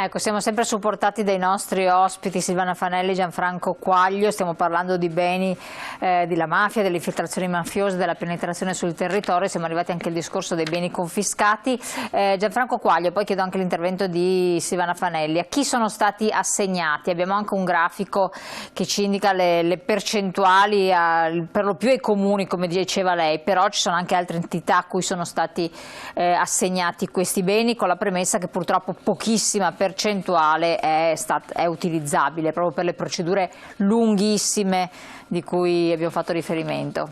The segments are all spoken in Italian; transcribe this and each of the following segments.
Ecco, siamo sempre supportati dai nostri ospiti Silvana Fanelli e Gianfranco Quaglio. Stiamo parlando di beni, della mafia, delle infiltrazioni mafiose, della penetrazione sul territorio. Siamo arrivati anche al discorso dei beni confiscati. Gianfranco Quaglio, poi chiedo anche l'intervento di Silvana Fanelli. A chi sono stati assegnati? Abbiamo anche un grafico che ci indica le percentuali per lo più ai comuni, come diceva lei, però ci sono anche altre entità a cui sono stati assegnati questi beni, con la premessa che purtroppo pochissima percentuale è utilizzabile proprio per le procedure lunghissime di cui abbiamo fatto riferimento.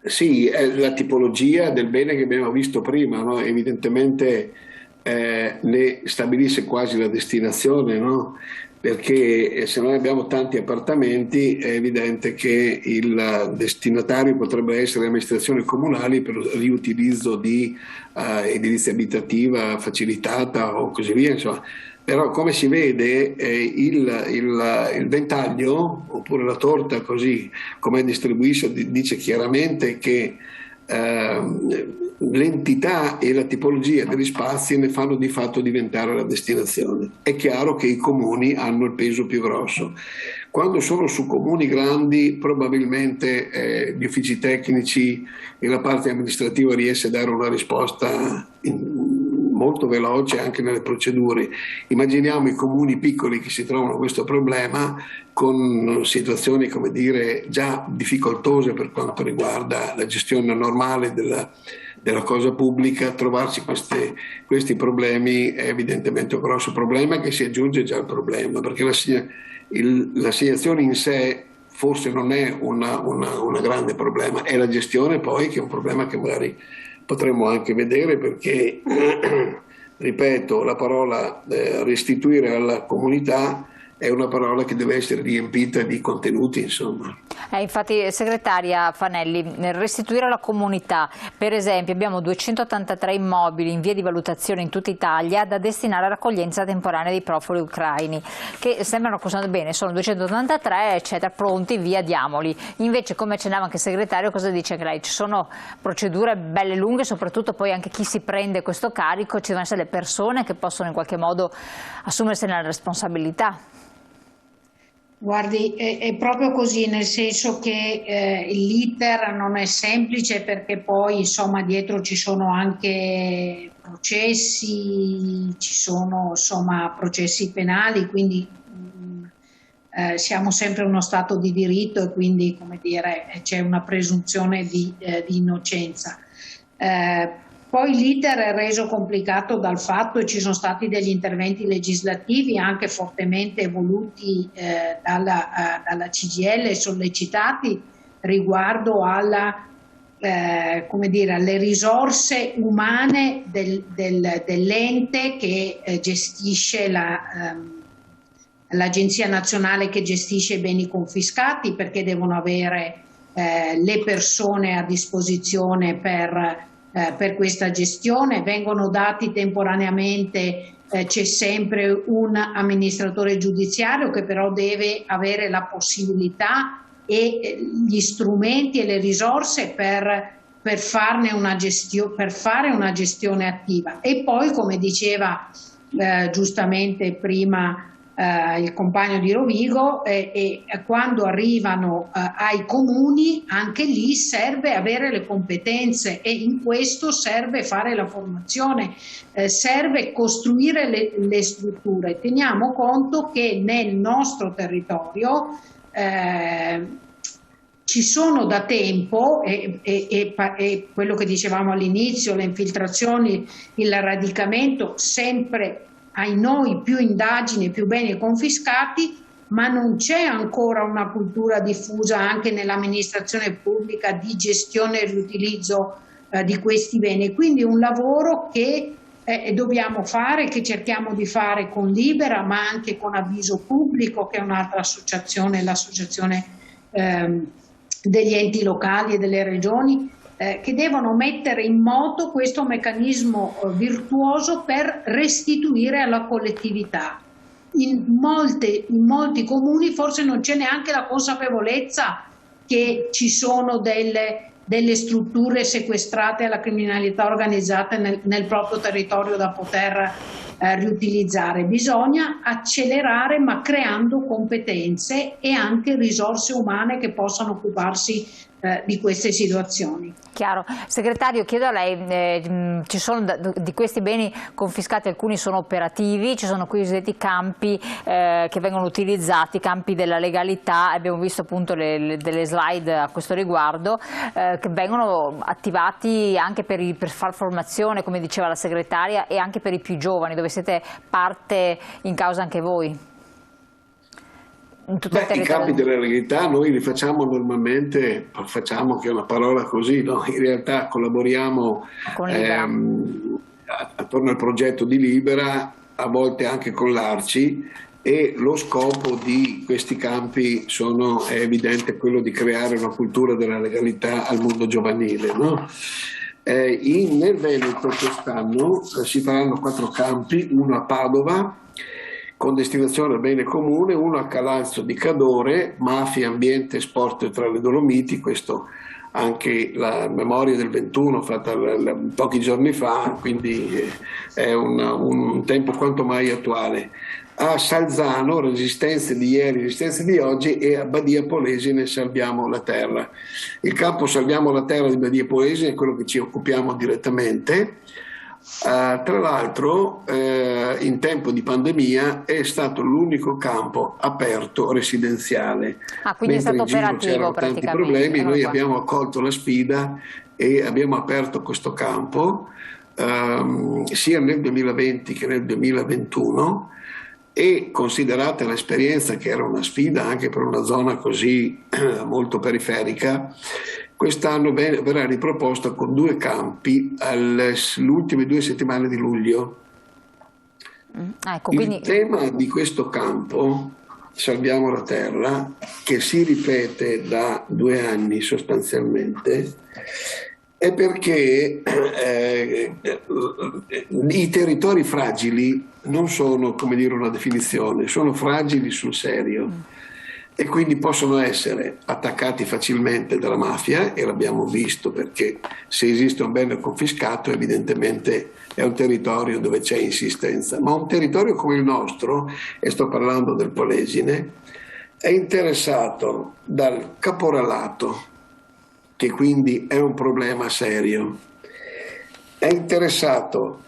Sì, è la tipologia del bene che abbiamo visto prima, no? Evidentemente ne stabilisce quasi la destinazione, no? Perché se noi abbiamo tanti appartamenti è evidente che il destinatario potrebbe essere le amministrazioni comunali per il riutilizzo di edilizia abitativa facilitata o così via, insomma. Però come si vede il ventaglio oppure la torta, così come è distribuita, dice chiaramente che l'entità e la tipologia degli spazi ne fanno di fatto diventare la destinazione. È chiaro che i comuni hanno il peso più grosso. Quando sono su comuni grandi probabilmente gli uffici tecnici e la parte amministrativa riesce a dare una risposta molto veloce anche nelle procedure. Immaginiamo i comuni piccoli che si trovano a questo problema con situazioni, come dire, già difficoltose per quanto riguarda la gestione normale della cosa pubblica. Trovarsi questi problemi è evidentemente un grosso problema che si aggiunge già al problema, perché l'assegnazione in sé forse non è un grande problema, è la gestione poi che è un problema che magari potremmo anche vedere, perché, ripeto, la parola restituire alla comunità è una parola che deve essere riempita di contenuti, insomma. Infatti, segretaria Fanelli, restituire alla comunità, per esempio abbiamo 283 immobili in via di valutazione in tutta Italia da destinare all'accoglienza temporanea dei profughi ucraini, che sembrano costare bene, sono 283 eccetera, pronti, via, diamoli. Invece, come accennava anche il segretario, cosa dice anche lei? Ci sono procedure belle lunghe, soprattutto poi anche chi si prende questo carico, ci devono essere le persone che possono in qualche modo assumersene la responsabilità. Guardi, è proprio così, nel senso che l'iter non è semplice, perché poi insomma dietro ci sono anche processi, ci sono insomma processi penali, quindi siamo sempre uno Stato di diritto e quindi, come dire, c'è una presunzione di innocenza. Poi l'iter è reso complicato dal fatto che ci sono stati degli interventi legislativi anche fortemente voluti dalla CGIL, sollecitati riguardo come dire, alle risorse umane dell'ente che gestisce l'Agenzia Nazionale che gestisce i beni confiscati, perché devono avere le persone a disposizione per questa gestione. Vengono dati temporaneamente, c'è sempre un amministratore giudiziario che però deve avere la possibilità e gli strumenti e le risorse per fare una gestione attiva. E poi, come diceva giustamente prima il compagno di Rovigo, quando arrivano ai comuni, anche lì serve avere le competenze, e in questo serve fare la formazione, serve costruire le strutture. Teniamo conto che nel nostro territorio ci sono da tempo, e quello che dicevamo all'inizio, le infiltrazioni, il radicamento, sempre ai noi più indagini, più beni confiscati, ma non c'è ancora una cultura diffusa anche nell'amministrazione pubblica di gestione e riutilizzo di questi beni. Quindi un lavoro che dobbiamo fare, che cerchiamo di fare con Libera, ma anche con Avviso Pubblico, che è un'altra associazione, l'associazione degli enti locali e delle regioni, che devono mettere in moto questo meccanismo virtuoso per restituire alla collettività. In molti comuni forse non c'è neanche la consapevolezza che ci sono delle delle strutture sequestrate alla criminalità organizzata nel proprio territorio da poter riutilizzare. Bisogna accelerare, ma creando competenze e anche risorse umane che possano occuparsi di queste situazioni. Chiaro. Segretario, chiedo a lei, ci sono di questi beni confiscati, alcuni sono operativi, ci sono i cosiddetti campi che vengono utilizzati, campi della legalità, abbiamo visto appunto delle slide a questo riguardo, che vengono attivati anche per far formazione, come diceva la segretaria, e anche per i più giovani, dove siete parte in causa anche voi. I campi della legalità noi li facciamo normalmente, facciamo che è una parola così, no? In realtà collaboriamo attorno al progetto di Libera, a volte anche con l'Arci, e lo scopo di questi campi è evidente quello di creare una cultura della legalità al mondo giovanile, no? Nel Veneto quest'anno si faranno 4 campi, uno a Padova con destinazione al bene comune, uno a Calalzo di Cadore, mafia, ambiente, sport tra le Dolomiti, questo anche la memoria del 21 fatta pochi giorni fa, quindi è un tempo quanto mai attuale. A Salzano, Resistenze di ieri, Resistenze di oggi, e a Badia Polesine Salviamo la Terra. Il campo Salviamo la Terra di Badia Polesine è quello che ci occupiamo direttamente. Tra l'altro in tempo di pandemia è stato l'unico campo aperto residenziale. Quindi è stato operativo, c'erano tanti problemi, noi abbiamo accolto la sfida e abbiamo aperto questo campo sia nel 2020 che nel 2021, e considerata l'esperienza che era una sfida anche per una zona così molto periferica, quest'anno verrà riproposta con 2 campi le ultime 2 settimane di luglio. Il tema di questo campo, Salviamo la Terra, che si ripete da 2 anni sostanzialmente, è perché i territori fragili non sono, come dire, una definizione, sono fragili sul serio. E quindi possono essere attaccati facilmente dalla mafia, e l'abbiamo visto perché se esiste un bene confiscato evidentemente è un territorio dove c'è insistenza, ma un territorio come il nostro, e sto parlando del Polesine, è interessato dal caporalato, che quindi è un problema serio, è interessato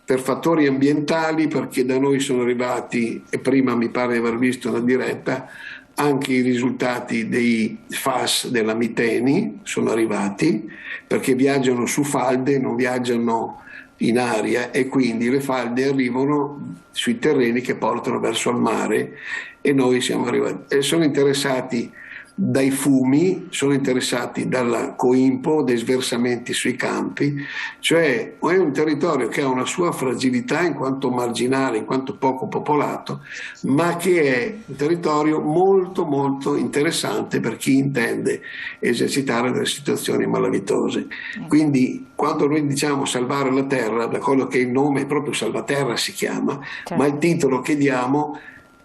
per fattori ambientali, perché da noi sono arrivati, e prima mi pare di aver visto una diretta, anche i risultati dei FAS della Miteni sono arrivati, perché viaggiano su falde, non viaggiano in aria, e quindi le falde arrivano sui terreni che portano verso il mare, e noi siamo arrivati. E sono interessati dai fumi, sono interessati dalla coimpo, dai sversamenti sui campi, cioè è un territorio che ha una sua fragilità in quanto marginale, in quanto poco popolato, ma che è un territorio molto molto interessante per chi intende esercitare delle situazioni malavitose. Quindi quando noi diciamo salvare la terra, da quello che il nome proprio Salvaterra si chiama, ma il titolo che diamo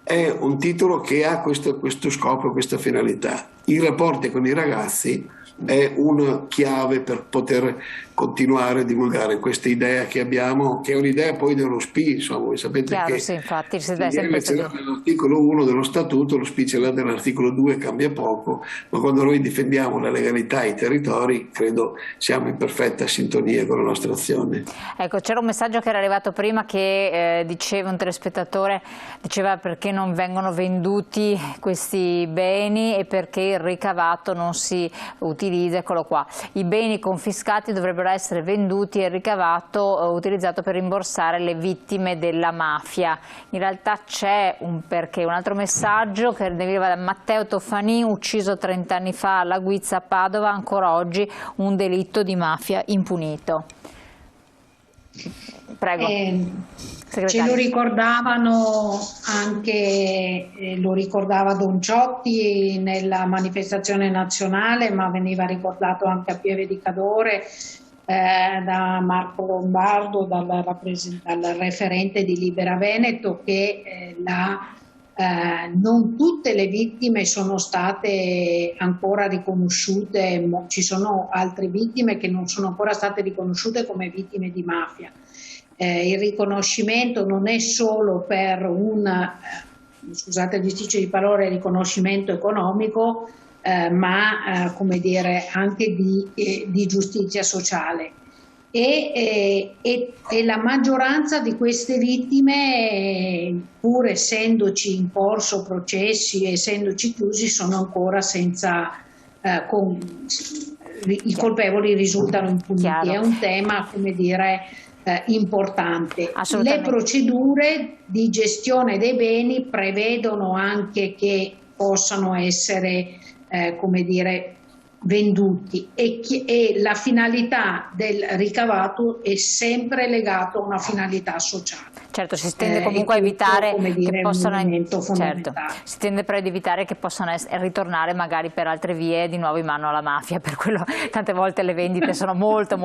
è un titolo che ha questo scopo, questa finalità. I rapporti con i ragazzi è una chiave per poter continuare a divulgare questa idea che abbiamo, che è un'idea poi dello SPI, insomma, voi sapete che sì, infatti, ce l'ha nell'articolo 1 dello statuto, lo SPI ce l'ha nell'articolo 2, cambia poco, ma quando noi difendiamo la legalità ai territori credo siamo in perfetta sintonia con la nostra azione. Ecco, c'era un messaggio che era arrivato prima che diceva un telespettatore, diceva perché non vengono venduti questi beni e perché il ricavato non si utilizza, eccolo qua. I beni confiscati dovrebbero essere venduti e il ricavato utilizzato per rimborsare le vittime della mafia. In realtà c'è un perché. Un altro messaggio che deriva da Matteo Toffanin, ucciso 30 anni fa alla Guizza a Padova, ancora oggi un delitto di mafia impunito. Prego. Ce lo ricordavano anche, lo ricordava Don Ciotti nella manifestazione nazionale, ma veniva ricordato anche a Pieve di Cadore da Marco Lombardo, dal referente di Libera Veneto, che non tutte le vittime sono state ancora riconosciute, ci sono altre vittime che non sono ancora state riconosciute come vittime di mafia. Il riconoscimento non è solo per scusate il bisticcio di parole, riconoscimento economico, ma come dire, anche di giustizia sociale. E la maggioranza di queste vittime, pur essendoci in corso processi, essendoci chiusi, sono ancora senza, i colpevoli risultano impuniti. È un tema, come dire, importante. Le procedure di gestione dei beni prevedono anche che possano essere, come dire, venduti e la finalità del ricavato è sempre legata a una finalità sociale. Certo, si tende comunque a evitare che possano, certo, si tende però ad evitare che possano ritornare magari per altre vie di nuovo in mano alla mafia, per quello tante volte le vendite sono molto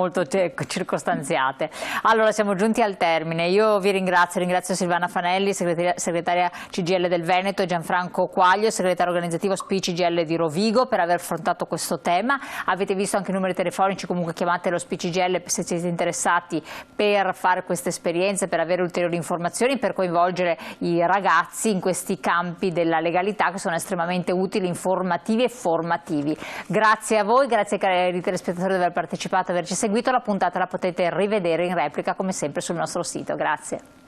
circostanziate. Allora siamo giunti al termine, io vi ringrazio Silvana Fanelli, segretaria CGIL del Veneto, e Gianfranco Quaglio, segretario organizzativo SPI CGIL di Rovigo, per aver affrontato questo tema. Avete visto anche i numeri telefonici, comunque chiamate lo SPI CGIL se siete interessati per fare queste esperienze, per avere ulteriori informazioni, per coinvolgere i ragazzi in questi campi della legalità che sono estremamente utili, informativi e formativi. Grazie a voi, grazie cari telespettatori di aver partecipato e averci seguito. La puntata la potete rivedere in replica come sempre sul nostro sito. Grazie.